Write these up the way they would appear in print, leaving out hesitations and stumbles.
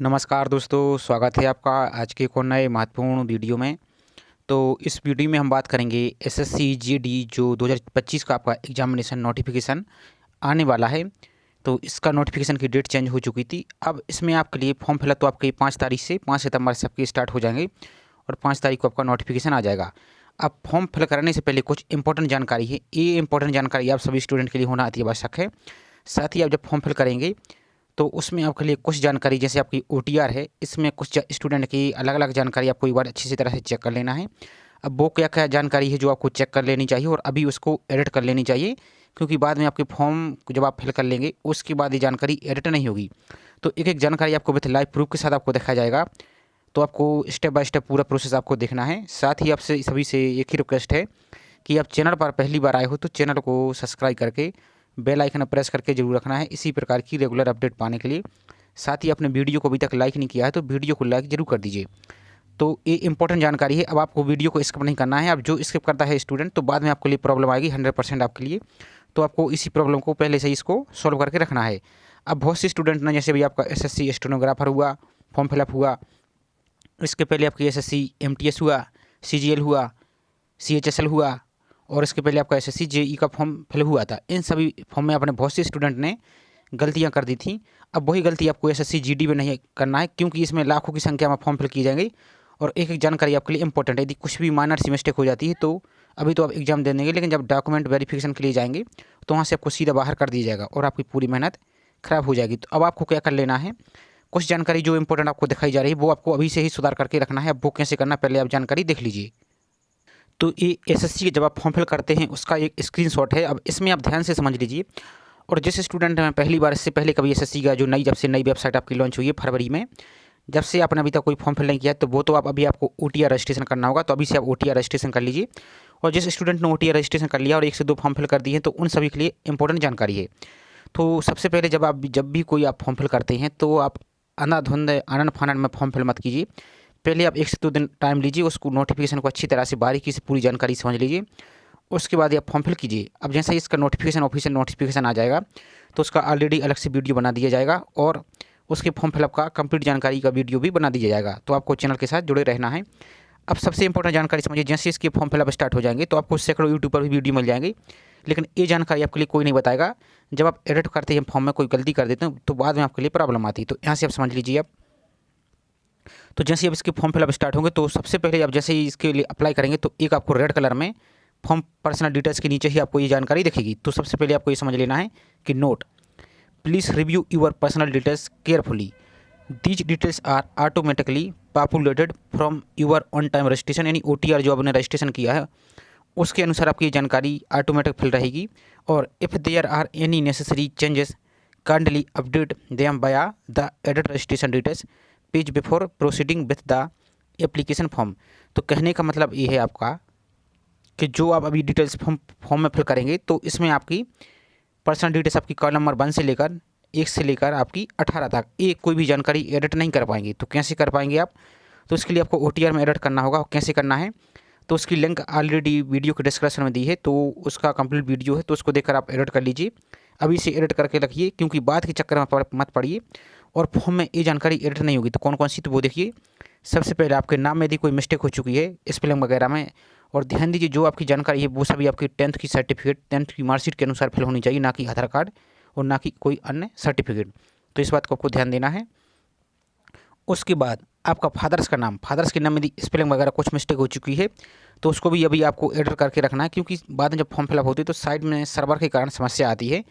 नमस्कार दोस्तों, स्वागत है आपका आज के एक और नए महत्वपूर्ण वीडियो में। तो इस वीडियो में हम बात करेंगे एसएससी जीडी जो 2025 का आपका एग्जामिनेशन नोटिफिकेशन आने वाला है। तो इसका नोटिफिकेशन की डेट चेंज हो चुकी थी। अब इसमें आपके लिए फॉर्म फिलअप तो आपके 5 तारीख से 5 सितंबर से आपके स्टार्ट हो जाएंगे और 5 तारीख को आपका नोटिफिकेशन आ जाएगा। अब फॉर्म फिल करने से पहले कुछ इंपॉर्टेंट जानकारी है। ये इंपॉर्टेंट जानकारी आप सभी स्टूडेंट के लिए होना अति आवश्यक है। साथ ही आप जब फॉर्म फिल करेंगे तो उसमें आपके लिए कुछ जानकारी जैसे आपकी ओटीआर है, इसमें कुछ स्टूडेंट की अलग अलग जानकारी आपको एक बार अच्छी सी तरह से चेक कर लेना है। अब वो क्या क्या जानकारी है जो आपको चेक कर लेनी चाहिए और अभी उसको एडिट कर लेनी चाहिए, क्योंकि बाद में आपके फॉर्म जब आप फिल कर लेंगे उसके बाद ये जानकारी एडिट नहीं होगी। तो एक एक जानकारी आपको विथ लाइव प्रूफ के साथ आपको दिखाया जाएगा। तो आपको स्टेप बाय स्टेप पूरा प्रोसेस आपको देखना है। साथ ही आपसे सभी से एक ही रिक्वेस्ट है कि आप चैनल पर पहली बार आए हो तो चैनल को सब्सक्राइब करके बेल आइकन प्रेस करके जरूर रखना है इसी प्रकार की रेगुलर अपडेट पाने के लिए। साथ ही अपने वीडियो को अभी तक लाइक नहीं किया है तो वीडियो को लाइक जरूर कर दीजिए। तो ये इंपॉर्टेंट जानकारी है। अब आपको वीडियो को स्किप नहीं करना है। अब जो स्किप करता है स्टूडेंट तो बाद में आपके लिए प्रॉब्लम आएगी 100% आपके लिए। तो आपको इसी प्रॉब्लम को पहले से ही इसको सॉल्व करके रखना है। अब बहुत से स्टूडेंट ना, जैसे भी आपका एसएससी स्टेनोग्राफर हुआ, फॉर्म फिलअप हुआ, इसके पहले आपकी एसएससी एमटीएस हुआ, सीजीएल हुआ, सीएचएसएल हुआ और इसके पहले आपका एसएससी जेई का फॉर्म फिल हुआ था। इन सभी फॉर्म में अपने बहुत से स्टूडेंट ने गलतियां कर दी थी। अब वही गलती आपको एसएससी जीडी में नहीं करना है, क्योंकि इसमें लाखों की संख्या में फॉर्म फिल किए जाएंगे और एक एक जानकारी आपके लिए इंपॉर्टेंट है। यदि कुछ भी माइनर सी मिस्टेक हो जाती है तो अभी तो आप एग्जाम दे देंगे, लेकिन जब डॉक्यूमेंट वेरिफिकेशन के लिए जाएंगे तो वहाँ से आपको सीधा बाहर कर दिया जाएगा और आपकी पूरी मेहनत खराब हो जाएगी। तो अब आपको क्या कर लेना है, कुछ जानकारी जो इंपॉर्टेंट आपको दिखाई जा रही है वो आपको अभी से ही सुधार करके रखना है। अब वो कैसे करना, पहले आप जानकारी देख लीजिए। तो ये एसएससी के जब आप फॉर्म फिल करते हैं उसका एक स्क्रीनशॉट है। अब इसमें आप ध्यान से समझ लीजिए। और जिस स्टूडेंट ने पहली बार, इससे पहले कभी एसएससी का जो जब से नई वेबसाइट आपकी लॉन्च हुई है फरवरी में, जब से आपने अभी तक कोई फॉर्म फिल नहीं किया तो वो तो आप अभी आपको ओटीआर रजिस्ट्रेशन करना होगा। तो अभी से आप ओटीआर रजिस्ट्रेशन कर लीजिए। और जिस स्टूडेंट ने ओटीआर रजिस्ट्रेशन कर लिया और 1 से 2 फॉर्म फिल कर दिए हैं तो उन सभी के लिए इंपॉर्टेंट जानकारी है। तो सबसे पहले जब भी कोई आप फॉर्म फिल करते हैं तो आप अंधाधुंध आनन फानन में फॉर्म फिल मत कीजिए। पहले आप 1 से 2 दिन टाइम लीजिए, उसको नोटिफिकेशन को अच्छी तरह से बारीकी से पूरी जानकारी समझ लीजिए। उसके बाद आप फॉर्म फिल कीजिए। अब जैसे ही इसका नोटिफिकेशन ऑफिशियल नोटिफिकेशन आ जाएगा तो उसका ऑलरेडी अलग से वीडियो बना दिया जाएगा और उसके फॉर्म फिलअप का कंप्लीट जानकारी का वीडियो भी बना दिया जाएगा। तो आपको चैनल के साथ जुड़े रहना है। अब सबसे इंपॉर्टेंट जानकारी समझिए, जैसे इसके फॉर्म फिलअप स्टार्ट हो जाएंगे तो आपको सैकड़ों यूट्यूब पर भी वीडियो मिल जाएंगे, लेकिन ये जानकारी आपके लिए कोई नहीं बताएगा। जब आप एडिट करते हैं फॉर्म में कोई गलती कर देते हैं तो बाद में आपके लिए प्रॉब्लम आती है। तो यहाँ से आप समझ लीजिए। अब तो जैसे अब इसके फॉर्म फिलअप स्टार्ट होंगे तो सबसे पहले आप जैसे ही इसके लिए अप्लाई करेंगे तो एक आपको रेड कलर में फॉर्म पर्सनल डिटेल्स के नीचे ही आपको ये जानकारी दिखेगी। तो सबसे पहले आपको ये समझ लेना है कि note, please review your personal details carefully. These details are automatically populated from your one time registration. यानी ओटीआर जो आपने रजिस्ट्रेशन किया है उसके अनुसार आपकी ये जानकारी ऑटोमेटिक फिल रहेगी। और if there are any necessary changes kindly update them via the edit registration details page before proceeding with the application form. तो कहने का मतलब ये है आपका कि जो आप अभी डिटेल्स फॉर्म में फिल करेंगे तो इसमें आपकी पर्सनल डिटेल्स आपकी कॉलम नंबर 1 से लेकर 1 से लेकर आपकी 18 तक एक कोई भी जानकारी एडिट नहीं कर पाएंगे। तो कैसे कर पाएंगे आप, तो इसके लिए आपको ओटीआर में एडिट करना होगा। कैसे करना है तो उसकी लिंक ऑलरेडी वीडियो के डिस्क्रिप्शन में दी है, तो उसका कंप्लीट वीडियो है, तो उसको देखकर आप एडिट कर लीजिए। अभी से एडिट करके रखिए, क्योंकि बाद के चक्कर में मत पड़िए और फॉर्म में ये जानकारी एडिट नहीं होगी। तो कौन कौन सी, तो वो देखिए। सबसे पहले आपके नाम में यदि कोई मिस्टेक हो चुकी है स्पेलिंग वगैरह में, और ध्यान दीजिए जो आपकी जानकारी है वो सभी आपकी 10th की सर्टिफिकेट, 10th की मार्कशीट के अनुसार फिल होनी चाहिए, ना कि आधार कार्ड और ना कि कोई अन्य सर्टिफिकेट। तो इस बात को आपको ध्यान देना है। उसके बाद आपका फादर्स का नाम, फादर्स के नाम में यदि स्पेलिंग वगैरह कुछ मिस्टेक हो चुकी है तो उसको भी अभी आपको एडिट करके रखना है, क्योंकि बाद में जब फॉर्म फिलअप होती है तो साइड में सर्वर के कारण समस्या आती है।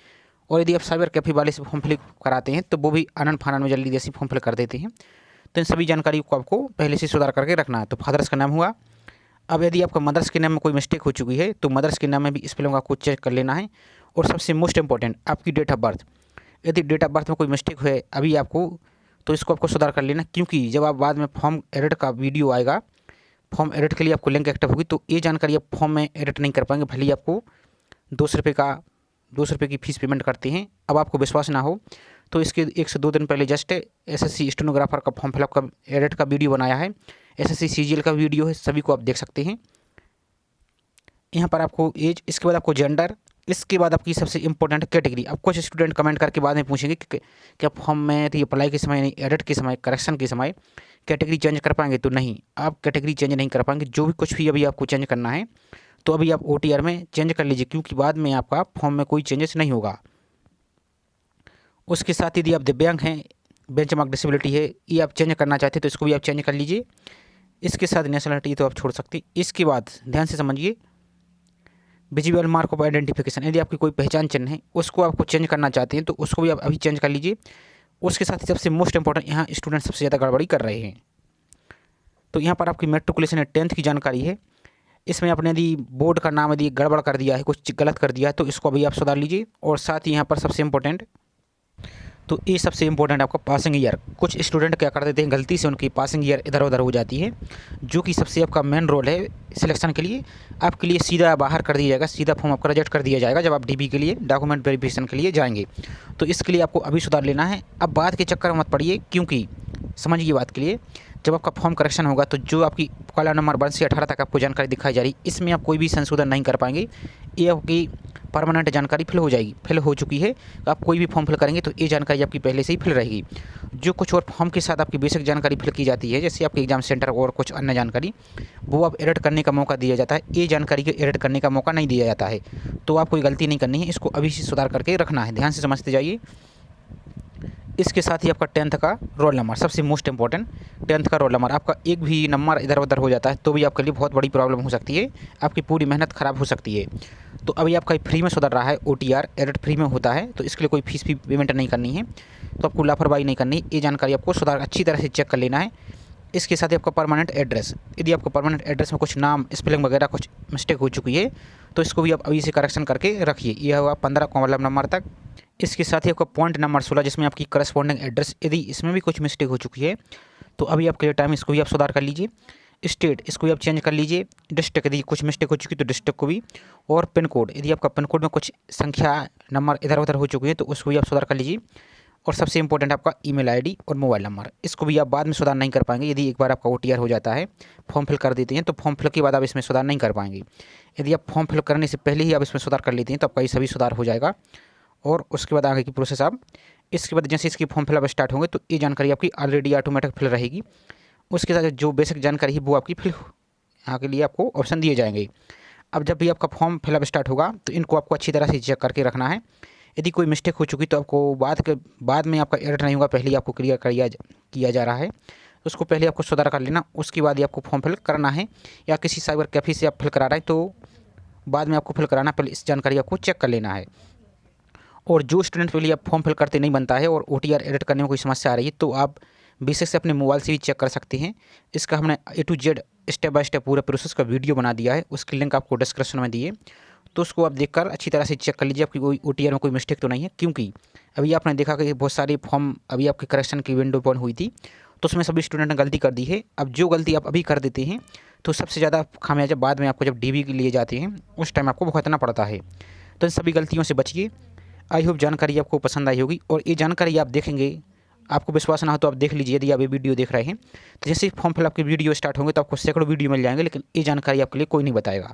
और यदि आप साइबर कैफे वाले से फॉर्म फिल कराते हैं तो वो भी आनन फानन में जल्दी जैसी फॉर्म फिल कर देते हैं। तो इन सभी जानकारी को आपको पहले से सुधार करके रखना है। तो फादर्स का नाम हुआ। अब यदि आपका मदर्स के नाम में कोई मिस्टेक हो चुकी है तो मदर्स के नाम में भी स्पेलिंग आपको चेक कर लेना है। और सबसे मोस्ट इंपॉर्टेंट आपकी डेट ऑफ बर्थ, यदि डेट ऑफ बर्थ में कोई मिस्टेक है अभी आपको, तो इसको आपको सुधार कर लेना, क्योंकि जब आप बाद में फॉर्म एडिट का वीडियो आएगा, फॉर्म एडिट के लिए आपको लिंक एक्टिव होगी तो ये जानकारी आप फॉर्म में एडिट नहीं कर पाएंगे, भले ही आपको 200 रुपये की फ़ीस पेमेंट करते हैं। अब आपको विश्वास ना हो तो इसके 1 से 2 दिन पहले जस्ट एसएससी स्टेनोग्राफर का फॉर्म फिलअप का एडिट का वीडियो बनाया है, एसएससी सीजीएल का वीडियो है, सभी को आप देख सकते हैं। यहाँ पर आपको एज, इसके बाद आपको जेंडर, इसके बाद आपकी सबसे इंपॉर्टेंट कैटेगरी। अब कुछ स्टूडेंट कमेंट करके बाद में पूछेंगे कि क्या फॉर्म में तो अप्लाई के समय नहीं, एडिट के समय, करेक्शन के समय कैटेगरी चेंज कर पाएंगे? तो नहीं, आप कैटेगरी चेंज नहीं कर पाएंगे। जो भी कुछ भी अभी आपको चेंज करना है तो अभी आप OTR में चेंज कर लीजिए, क्योंकि बाद में आपका फॉर्म में कोई चेंजेस नहीं होगा। उसके साथ यदि आप दिव्यांग हैं, बेंचमार्क डिसेबिलिटी है, ये आप चेंज करना चाहते हैं तो इसको भी आप चेंज कर लीजिए। इसके साथ नेशनलिटी तो आप छोड़ सकते। इसके बाद ध्यान से समझिए, विजिबल मार्क ऑफ आइडेंटिफिकेशन, यदि आपकी कोई पहचान चिन्ह है उसको आपको चेंज करना चाहते हैं तो उसको भी आप अभी चेंज कर लीजिए। उसके साथ ही सबसे मोस्ट इंपॉर्टेंट, यहाँ स्टूडेंट सबसे ज़्यादा गड़बड़ी कर रहे हैं। तो यहाँ पर आपकी मेट्रिकुलेशन है, 10th की जानकारी है। इसमें आपने यदि बोर्ड का नाम यदि गड़बड़ कर दिया है, कुछ गलत कर दिया है तो इसको अभी आप सुधार लीजिए। और साथ ही यहाँ पर सबसे इम्पोर्टेंट, तो ये सबसे इम्पोर्टेंट आपका पासिंग ईयर। कुछ स्टूडेंट क्या कर देते हैं, गलती से उनकी पासिंग ईयर इधर उधर हो जाती है, जो कि सबसे आपका मेन रोल है सिलेक्शन के लिए। आपके लिए सीधा बाहर कर दिया जाएगा, सीधा फॉर्म आपका रिजेक्ट कर दिया जाएगा जब आप DB के लिए, डॉक्यूमेंट वेरिफिकेशन के लिए जाएंगे। तो इसके लिए आपको अभी सुधार लेना है। अब बात के चक्कर में मत पड़िए, क्योंकि समझिए बात के लिए, जब आपका फॉर्म करेक्शन होगा तो जो आपकी कॉलम नंबर 1 से 18 तक आपको जानकारी दिखाई जा रही है, इसमें आप कोई भी संशोधन नहीं कर पाएंगे। ये आपकी परमानेंट जानकारी फिल हो जाएगी, फिल हो चुकी है। आप कोई भी फॉर्म फिल करेंगे तो ये जानकारी आपकी पहले से ही फिल रहेगी। जो कुछ और फॉर्म के साथ आपकी बेसिक जानकारी फिल की जाती है, जैसे आपके एग्जाम सेंटर और कुछ अन्य जानकारी, वो आप एडिट करने का मौका दिया जाता है। ये जानकारी को एडिट करने का मौका नहीं दिया जाता है। तो आप कोई गलती नहीं करनी है, इसको अभी से सुधार करके रखना है। ध्यान से समझते जाइए। इसके साथ ही आपका 10th का रोल नंबर, सबसे मोस्ट इंपॉर्टेंट 10th का रोल नंबर। आपका एक भी नंबर इधर उधर हो जाता है तो भी आपके लिए बहुत बड़ी प्रॉब्लम हो सकती है, आपकी पूरी मेहनत ख़राब हो सकती है। तो अभी आपका फ्री में सुधर रहा है, OTR एडिट फ्री में होता है, तो इसके लिए कोई फीस भी पेमेंट नहीं करनी है। तो आपको लापरवाही नहीं करनी, ये जानकारी आपको सुधार अच्छी तरह से चेक कर लेना है। इसके साथ ही आपका परमानेंट एड्रेस, यदि आपको परमानेंट एड्रेस में कुछ नाम, स्पेलिंग वगैरह कुछ मिस्टेक हो चुकी है तो इसको भी आप अभी से करेक्शन करके रखिए। यह हुआ 15 कॉलम नंबर तक। इसके साथ ही आपका पॉइंट नंबर 16, जिसमें आपकी करस्पॉन्डिंग एड्रेस, यदि इसमें भी कुछ मिस्टेक हो चुकी है तो अभी आपके लिए टाइम, इसको भी आप सुधार कर लीजिए। स्टेट, इसको भी आप चेंज कर लीजिए। डिस्ट्रिक्ट, यदि कुछ मिस्टेक हो चुकी है तो डिस्ट्रिक्ट को भी। और पिन कोड, यदि आपका पिन कोड में कुछ संख्या नंबर इधर उधर हो चुकी है तो उसको भी आप सुधार कर लीजिए। और सबसे इंपॉर्टेंट आपका ईमेल आईडी और मोबाइल नंबर, इसको भी आप बाद में सुधार नहीं कर पाएंगे। यदि एक बार आपका OTR हो जाता है, फॉर्म फिल कर देते हैं, तो फॉर्म फिल के बाद आप इसमें सुधार नहीं कर पाएंगे। यदि आप फॉर्म फिल करने से पहले ही आप इसमें सुधार कर लेते हैं तो आपका ये सभी सुधार हो जाएगा। और उसके बाद आगे की प्रोसेस आप, इसके बाद जैसे इसकी फॉर्म फिलअप स्टार्ट होंगे तो ये जानकारी आपकी ऑलरेडी ऑटोमेटिक फिल रहेगी। उसके साथ जो बेसिक जानकारी है वो आपकी फिल, यहाँ के लिए आपको ऑप्शन दिए जाएंगे। अब जब भी आपका फॉर्म फिलअप स्टार्ट होगा तो इनको आपको अच्छी तरह से चेक करके रखना है। यदि कोई मिस्टेक हो चुकी तो आपको बाद में आपका एडिट नहीं होगा, पहले ही आपको क्लियर किया जा रहा है, तो उसको पहले आपको सुधार कर लेना। उसके बाद ही आपको फॉर्म फिल करना है, या किसी साइबर कैफ़े से आप फिल करा रहे हैं तो बाद में आपको फिल कराना, पहले इस जानकारी आपको चेक कर लेना है। और जो स्टूडेंट पहले आप फॉर्म फिल करते नहीं बनता है और OTR एडिट करने में कोई समस्या आ रही है तो आप बेसिक से अपने मोबाइल से भी चेक कर सकते हैं। इसका हमने A to Z step by step पूरे प्रोसेस का वीडियो बना दिया है, उसकी लिंक आपको डिस्क्रिप्शन में दिए, तो उसको आप देखकर अच्छी तरह से चेक कर लीजिए आपकी कोई OTR में कोई मिस्टेक तो नहीं है। क्योंकि अभी आपने देखा कि बहुत सारे फॉर्म अभी आपके करेक्शन की विंडो ओपन हुई थी तो उसमें सभी स्टूडेंट ने गलती कर दी है। अब जो गलती आप अभी कर देते हैं तो सबसे ज़्यादा खामियाजा बाद में आपको जब DB के लिए जाते हैं उस टाइम आपको भुगतना पड़ता है। तो इन सभी गलतियों से बचिए। आई होप जानकारी आपको पसंद आई होगी। और ये जानकारी आप देखेंगे, आपको विश्वास ना हो तो आप देख लीजिए। यदि आप ये वीडियो देख रहे हैं तो जैसे ही फॉर्म फिलअप की वीडियो स्टार्ट होंगे तो आपको सैकड़ों वीडियो मिल जाएंगे, लेकिन ये जानकारी आपके लिए कोई नहीं बताएगा।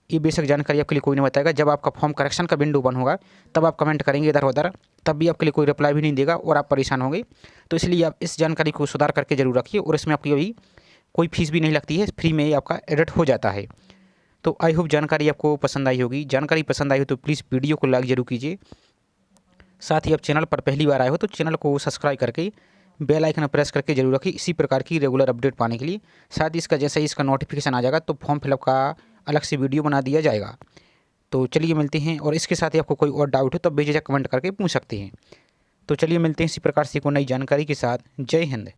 ये बेसिक जानकारी आपके लिए कोई नहीं बताएगा। जब आपका फॉर्म करेक्शन का विंडो ओपन होगा तब आप कमेंट करेंगे इधर उधर, तब भी आपके लिए कोई रिप्लाई भी नहीं देगा और आप परेशान होंगे। तो इसलिए आप इस जानकारी को सुधार करके जरूर रखिए। और इसमें आपकी अभी कोई फीस भी नहीं लगती है, फ्री में ही आपका एडिट हो जाता है। तो आई होप जानकारी आपको पसंद आई होगी। जानकारी पसंद आई हो तो प्लीज़ वीडियो को लाइक जरूर कीजिए। साथ ही आप चैनल पर पहली बार आए हो तो चैनल को सब्सक्राइब करके बेल आइकन प्रेस करके जरूर रखिए इसी प्रकार की रेगुलर अपडेट पाने के लिए। साथ ही इसका जैसे ही इसका नोटिफिकेशन आ जाएगा तो फॉर्म फिलअप का अलग से वीडियो बना दिया जाएगा। तो चलिए मिलते हैं। और इसके साथ ही आपको कोई और डाउट हो तो बेझिझक कमेंट करके पूछ सकते हैं। तो चलिए मिलते हैं इसी प्रकार से कोई नई जानकारी के साथ। जय हिंद।